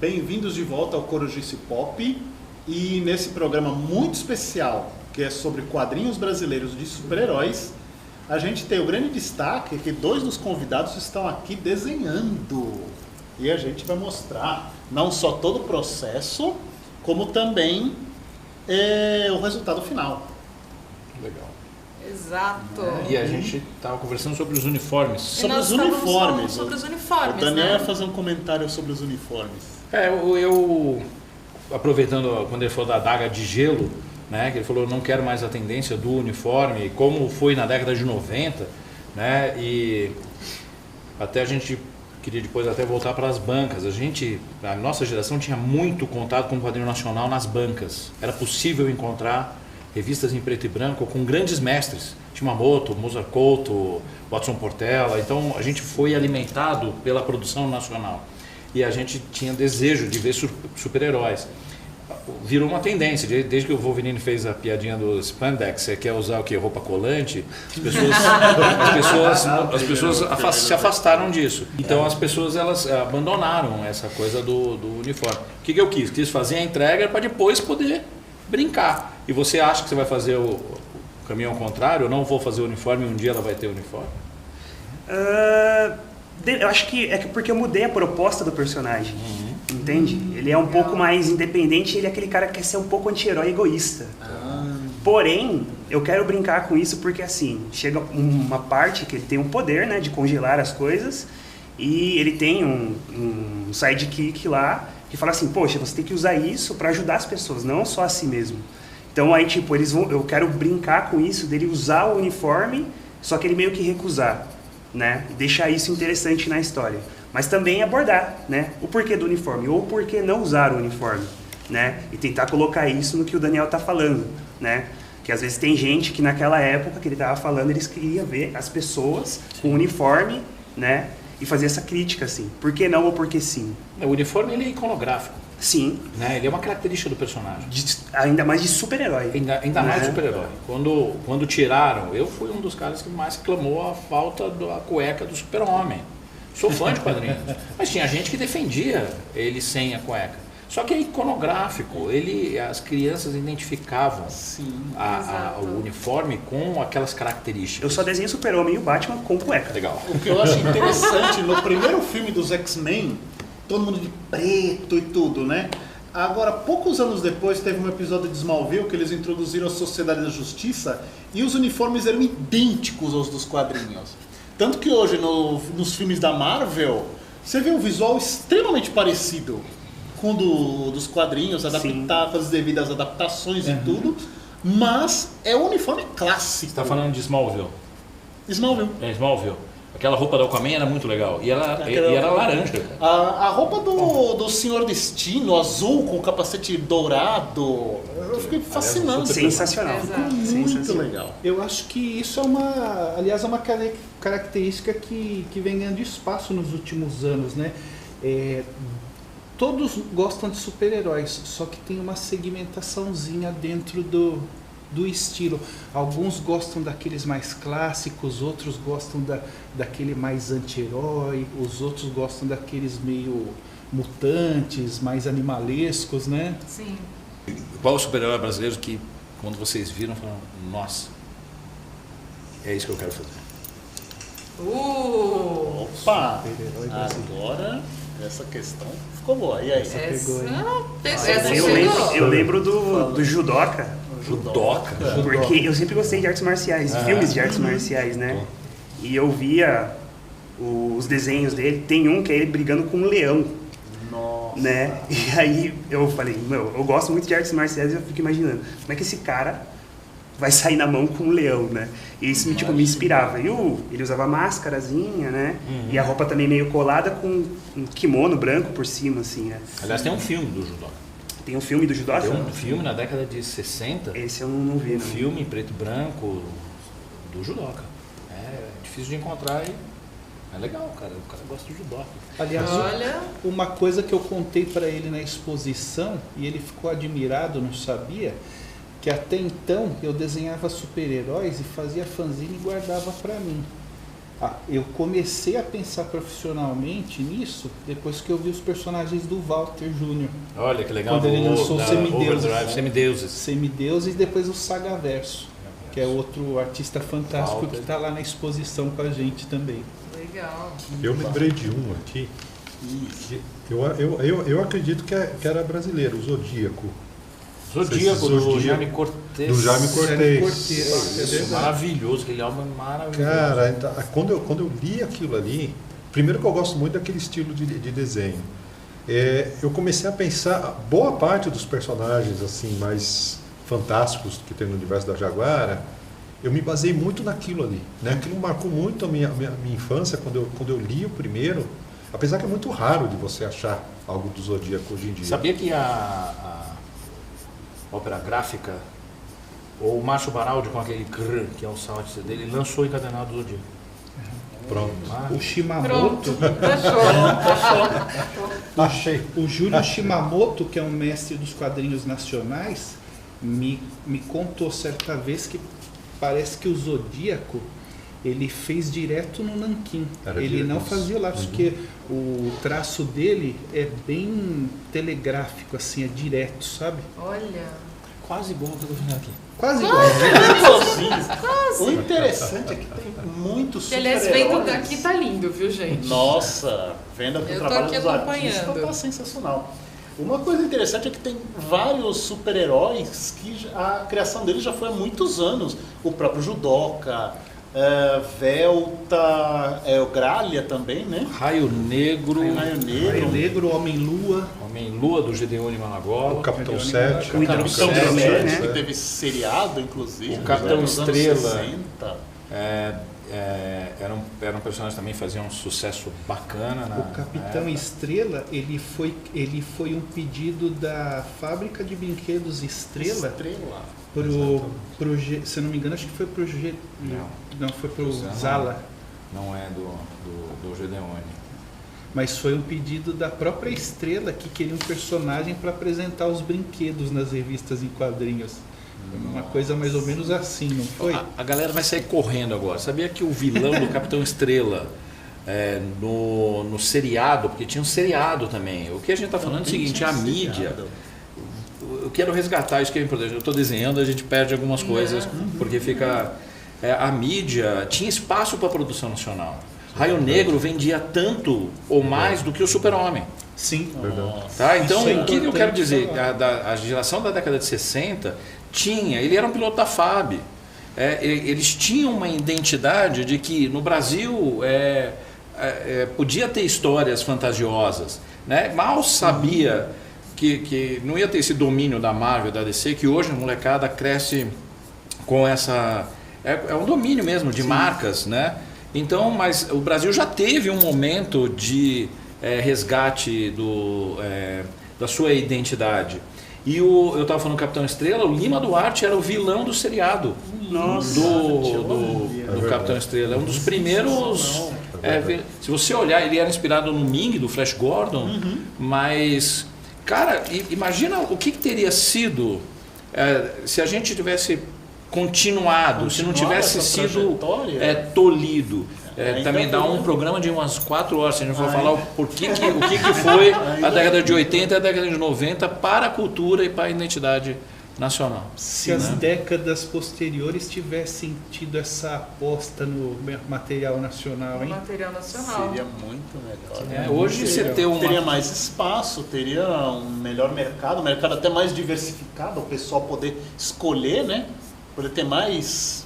Bem-vindos de volta ao Corujice Pop e nesse programa muito especial que é sobre quadrinhos brasileiros de super-heróis, a gente tem o grande destaque que dois dos convidados estão aqui desenhando e a gente vai mostrar não só todo o processo, como também o resultado final. Legal. Exato. E a gente estava conversando sobre os uniformes. Sobre os uniformes. O Daniel ia fazer um comentário sobre os uniformes. Eu aproveitando quando ele falou da adaga de gelo, né, que ele falou não quero mais a tendência do uniforme, como foi na década de 90, né, e até a gente queria depois até voltar para as bancas. A nossa geração tinha muito contato com o quadrinho nacional nas bancas. Era possível encontrar revistas em preto e branco com grandes mestres, Shimamoto, Mozart Couto, Watson Portela. Então a gente foi alimentado pela produção nacional e a gente tinha desejo de ver super-heróis. Virou uma tendência, desde que o Wolverine fez a piadinha do spandex, você quer usar o que? Roupa colante? As pessoas se afastaram disso. Então as pessoas elas abandonaram essa coisa do uniforme. O que eu quis? Quis fazer a entrega para depois poder brincar. E você acha que você vai fazer o caminho ao contrário? Eu não vou fazer o uniforme e um dia ela vai ter o uniforme? Eu acho que é porque eu mudei a proposta do personagem. Entende? Ele é um pouco mais independente, ele é aquele cara que quer ser um pouco anti-herói egoísta. Porém, eu quero brincar com isso porque assim, chega uma parte que ele tem um poder, né, de congelar as coisas e ele tem um sidekick lá que fala assim, poxa, você tem que usar isso para ajudar as pessoas, não só a si mesmo. Então aí tipo, eu quero brincar com isso dele usar o uniforme, só que ele meio que recusar, né? E deixar isso interessante na história. Mas também abordar, né, o porquê do uniforme ou o porquê não usar o uniforme, né, e tentar colocar isso no que o Daniel está falando, né, que às vezes tem gente que naquela época que ele estava falando, eles queriam ver as pessoas com uniforme, né, e fazer essa crítica assim, por que não ou por que sim? O uniforme ele é iconográfico. Sim. Né, ele é uma característica do personagem. Ainda mais de super-herói. Ainda mais de super-herói. Quando tiraram, eu fui um dos caras que mais clamou a falta da cueca do super-homem. Sou fã de quadrinhos, mas tinha gente que defendia ele sem a cueca. Só que é iconográfico, as crianças identificavam o uniforme com aquelas características. Eu só desenho Super-Homem e o Batman com cueca. Legal. O que eu acho interessante, no primeiro filme dos X-Men, todo mundo de preto e tudo, né? Agora, poucos anos depois, teve um episódio de Smallville que eles introduziram a Sociedade da Justiça e os uniformes eram idênticos aos dos quadrinhos. Tanto que hoje, nos filmes da Marvel, você vê um visual extremamente parecido com o dos quadrinhos, adaptado, com as devidas adaptações e tudo, mas é um uniforme clássico. Você está falando de Smallville? Smallville. É, Smallville. Aquela roupa da Aquaman era muito legal. E era laranja. A roupa do Senhor Destino, azul, com o capacete dourado, eu fiquei fascinado. Sensacional. Muito legal. Eu acho que isso é uma característica que vem ganhando espaço nos últimos anos, né? Todos gostam de super-heróis, só que tem uma segmentaçãozinha dentro do estilo. Alguns gostam daqueles mais clássicos, outros gostam daquele mais anti-herói, os outros gostam daqueles meio mutantes, mais animalescos, né? Sim. Qual o super-herói brasileiro que, quando vocês viram, falaram, nossa, é isso que eu quero fazer? Opa! Agora essa questão ficou boa. E aí? Eu lembro do Judoca. Judoca? Porque eu sempre gostei de artes marciais, filmes de artes marciais, né? E eu via os desenhos dele, tem um que é ele brigando com um leão. Nossa. Né? E aí eu falei, eu gosto muito de artes marciais e eu fico imaginando, como é que esse cara vai sair na mão com um leão, né? E isso me inspirava. E ele usava máscarazinha, né? E a roupa também meio colada com um kimono branco por cima, assim, né? Aliás, tem um filme do Judoca. Tem um filme do Judoca? Tem um filme na década de 60. Esse eu não vi, Um filme em preto e branco do Judoca. É difícil de encontrar e é legal, cara. O cara gosta de Judoca. Aliás, uma coisa que eu contei para ele na exposição e ele ficou admirado, não sabia, que até então eu desenhava super-heróis e fazia fanzine e guardava para mim. Eu comecei a pensar profissionalmente nisso depois que eu vi os personagens do Walter Jr. Olha que legal. Quando ele lançou o Semideuses. Semideuses e depois o Sagaverso, que é outro artista fantástico que está lá na exposição com a gente também. Legal. Eu lembrei de um aqui. Eu acredito que era brasileiro, o Zodíaco. Zodíaco, do Jaime Cortez. Do Jaime Cortez. É verdade. Maravilhoso, aquele álbum é maravilhoso. Cara, então, quando eu li aquilo ali, primeiro que eu gosto muito daquele estilo de desenho. Eu comecei a pensar, boa parte dos personagens assim mais fantásticos que tem no universo da Jaguara, eu me baseei muito naquilo ali. Né? Aquilo marcou muito a minha infância quando eu li o primeiro, apesar que é muito raro de você achar algo do Zodíaco hoje em dia. Sabia que a ópera gráfica, ou o Márcio Baraldi com aquele grrr, que é o salto dele, lançou Encadenado do Zodíaco. Pronto. O Shimamoto, Achei. o Júlio Shimamoto, que é um mestre dos quadrinhos nacionais, me contou certa vez que parece que o Zodíaco ele fez direto no nanquim. Ele não fazia lá, porque o traço dele é bem telegráfico, assim, é direto, sabe? Olha. Quase igual ao que eu tô vendo aqui. Quase igual. O interessante é que tem muitos Aliás, super-heróis. vendo daqui tá lindo, viu, gente? Nossa, vendo aqui o Eu tô trabalho aqui dos artistas acompanhando. tá sensacional. Uma coisa interessante é que tem vários super-heróis que a criação deles já foi há muitos anos. O próprio Judoka, Velta, o Gralha também, né? Raio Negro, Raio Negro. Raio Negro, Homem-Lua. Homem-Lua do Gedeone Malagola, O Capitão O 7. O Capitão Capitão Sete, né? que teve seriado, inclusive. O Capitão nos anos Estrela. 60. era um personagem que também fazia um sucesso bacana. O Capitão Estrela, ele foi um pedido da fábrica de brinquedos Estrela se eu não me engano, acho que foi pro não foi pro Zala, Não é do Gedeone. mas foi um pedido da própria Estrela que queria um personagem para apresentar os brinquedos nas revistas em quadrinhos. Uma coisa mais ou menos assim, não foi? A galera vai sair correndo agora. Sabia que o vilão do Capitão Estrela no seriado, porque tinha um seriado também. O que a gente está falando é o seguinte, a mídia. Eu quero resgatar isso que é importante. Eu estou desenhando, a gente perde algumas coisas, porque fica. A mídia tinha espaço para a produção nacional. Raio Negro vendia tanto ou mais do que o Super-Homem. Sim. Tá? Então, Isso é o que eu quero importante dizer? falar. A geração da década de 60 ele era um piloto da FAB. Eles tinham uma identidade de que no Brasil podia ter histórias fantasiosas. Né? Mal sabia que não ia ter esse domínio da Marvel, da DC, que hoje a molecada cresce com essa... É um domínio mesmo de marcas, né? Então, mas o Brasil já teve um momento de resgate da sua identidade. E eu estava falando do Capitão Estrela, o Lima Duarte era o vilão do seriado. Nossa. Do Capitão Estrela. É um dos primeiros... se você olhar, ele era inspirado no Ming, do Flash Gordon, mas... Cara, imagina o que teria sido se a gente tivesse continuado, se não tivesse sido tolhido. Também dá um programa de umas 4 horas, se a gente for falar o que foi a década de 80 e a década de 90 para a cultura e para a identidade nacional. Se as décadas posteriores tivessem tido essa aposta no material nacional, hein? Material nacional. Seria muito melhor. Hoje você teria mais espaço, teria um melhor mercado, um mercado até mais diversificado, o pessoal poder escolher, né? Poder ter mais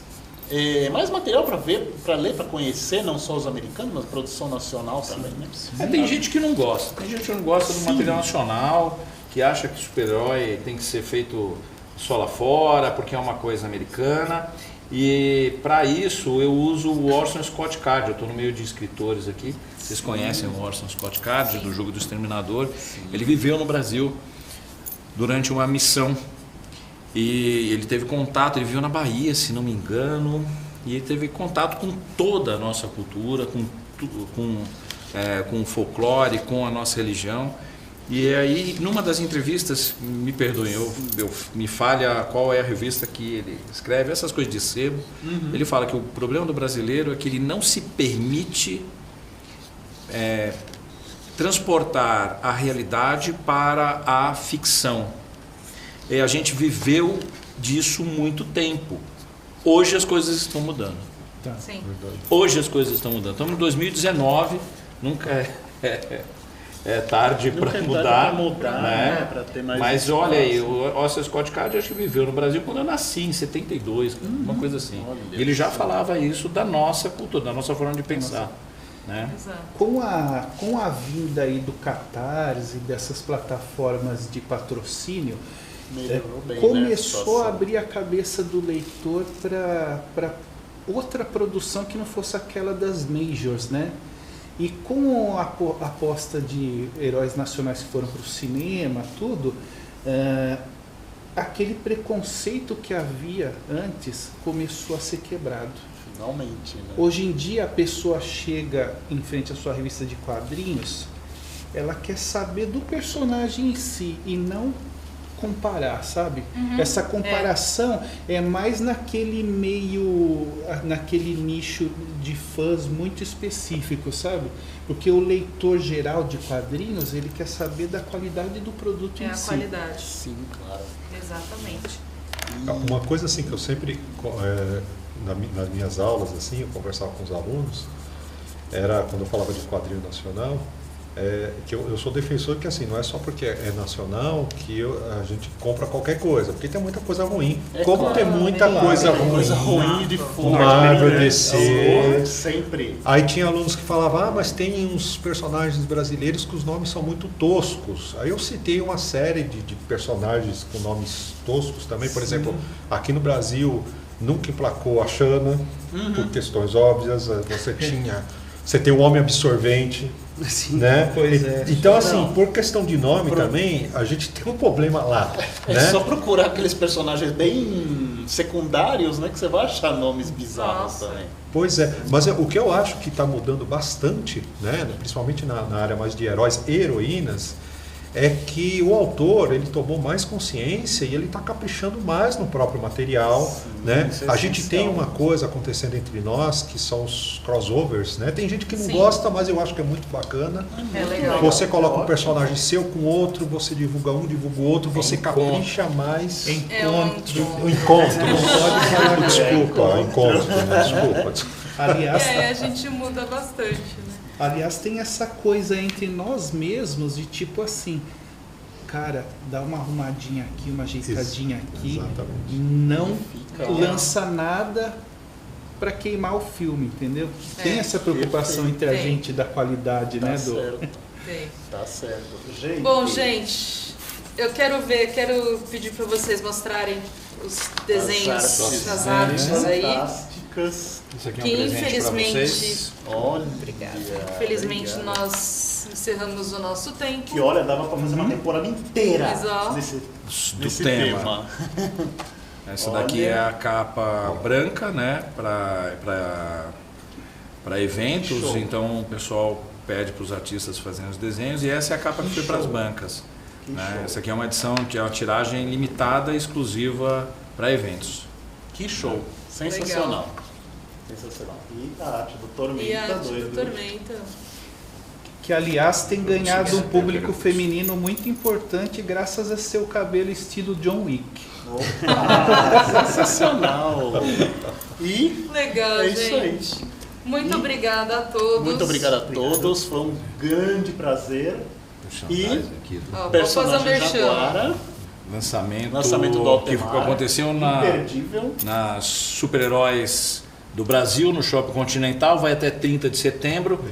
material para ver, para ler, para conhecer, não só os americanos, mas produção nacional também, né? Tem gente que não gosta. Tem gente que não gosta do material nacional, que acha que super-herói tem que ser feito só lá fora, porque é uma coisa americana. E para isso eu uso o Orson Scott Card. Eu estou no meio de escritores aqui. Vocês conhecem o Orson Scott Card, do Jogo do Exterminador. Ele viveu no Brasil durante uma missão. E ele teve contato, ele viveu na Bahia, se não me engano, e ele teve contato com toda a nossa cultura, com o folclore, com a nossa religião. E aí, numa das entrevistas, me perdoem, me falha qual é a revista que ele escreve, essas coisas de sebo. Ele fala que o problema do brasileiro é que ele não se permite transportar a realidade para a ficção. E a gente viveu disso muito tempo. Hoje as coisas estão mudando. Tá. Sim. Hoje as coisas estão mudando. Estamos em 2019, nunca é tarde para mudar, né? Pra ter mais Mas espaço. olha aí, o Oscar Scott Card acho que viveu no Brasil quando eu nasci, em 72, uma coisa assim. Olha Ele já falava isso da nossa cultura, da nossa forma de pensar. Né? Exato. Com a vinda aí do Catarse, dessas plataformas de patrocínio, Melhorou bem, né, começou a situação. abrir a cabeça do leitor para outra produção que não fosse aquela das majors, né? E com a aposta de heróis nacionais que foram para o cinema, tudo, aquele preconceito que havia antes começou a ser quebrado. Finalmente, né? Hoje em dia a pessoa chega em frente à sua revista de quadrinhos, ela quer saber do personagem em si e não comparar, sabe? Essa comparação é mais naquele meio, naquele nicho de fãs muito específico, sabe? Porque o leitor geral de quadrinhos, ele quer saber da qualidade do produto É em a si. qualidade. Sim, claro. Exatamente. Uma coisa assim que eu sempre, nas minhas aulas, assim, eu conversava com os alunos, era quando eu falava de quadrinho nacional, que eu sou defensor que assim, não é só porque é nacional que a gente compra qualquer coisa, porque tem muita coisa ruim. Como claro, tem muita coisa ruim, de fundo. Marvel, né? DC. Sempre. Aí tinha alunos que falavam, mas tem uns personagens brasileiros que os nomes são muito toscos. Aí eu citei uma série de personagens com nomes toscos também. Por exemplo, aqui no Brasil nunca emplacou a Xana, por questões óbvias. Você tem o Homem Absorvente, Assim, né? Pois é. Então, assim, por questão de nome também, a gente tem um problema lá. É né? só procurar aqueles personagens bem secundários, né? Que você vai achar nomes bizarros Nossa. também. Pois é, mas o que eu acho que está mudando bastante, né, principalmente na área mais de heróis e heroínas, é que o autor ele tomou mais consciência e ele está caprichando mais no próprio material. Sim, Né? isso é A gente tem essencial. uma coisa acontecendo entre nós que são os crossovers. Né? Tem gente que não Sim. gosta, mas eu acho que é muito bacana. É legal. Você coloca um Ótimo. personagem seu com outro, você divulga um, divulga o outro, você capricha mais. É um encontro. O encontro, não pode falar, desculpa, encontro, né? Desculpa. Aliás, A gente muda bastante, né? aliás, tem essa coisa entre nós mesmos de tipo assim, cara, dá uma arrumadinha aqui, uma ajeitadinha aqui, Exatamente. não Fica, lança nada para queimar o filme, entendeu? É. Tem essa preocupação entre a Tem. gente da qualidade, Tá né? certo. Tem. Tá certo. Gente. Bom, gente, eu quero pedir para vocês mostrarem os desenhos, as artes aí. Fantásticas. Isso aqui é um Que presente para infelizmente, vocês. Olha. obrigada. Infelizmente obrigado. nós encerramos o nosso tempo. Que olha, dava pra fazer uma temporada inteira Mas, ó. nesse Do tema. Essa daqui Olha. é a capa branca, né, para eventos, Show. então o pessoal pede para os artistas fazerem os desenhos, e essa é a capa que foi para as bancas. Que Né? show. Essa aqui é uma edição, é uma tiragem limitada, exclusiva para eventos. Que show. Sensacional. Sensacional. E a arte do Tormenta, E a arte doido. do Tormenta. Que aliás tem ganhado um público feminino muito importante graças a seu cabelo estilo John Wick. Opa, sensacional. E Legal, é gente. isso aí. Muito E- obrigada a todos. Muito obrigado a todos. Foi um grande prazer. E Aqui do Ó, vou fazer um personagem merchan. Jaguara, lançamento do Altemar, que aconteceu imperdível. na Super-Heróis do Brasil, no Shopping Continental, vai até 30 de setembro.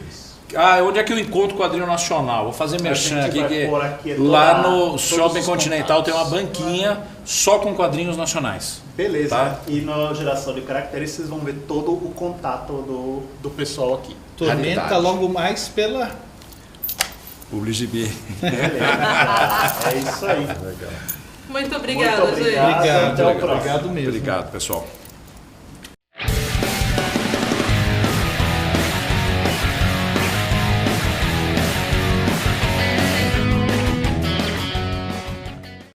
Onde é que eu encontro o quadrinho nacional? Vou fazer merchan gente aqui, vai que pôr aqui lá todos no os Shopping Continental tem uma contatos. banquinha só com quadrinhos nacionais. Beleza. Tá. E na geração de caracteres vocês vão ver todo o contato do pessoal aqui. Tormenta Raridade. logo mais pela PubliGB. Beleza. É isso aí. Legal. Muito obrigada, Muito obrigado. gente. Obrigado, Até o próximo. obrigado mesmo. Obrigado, pessoal.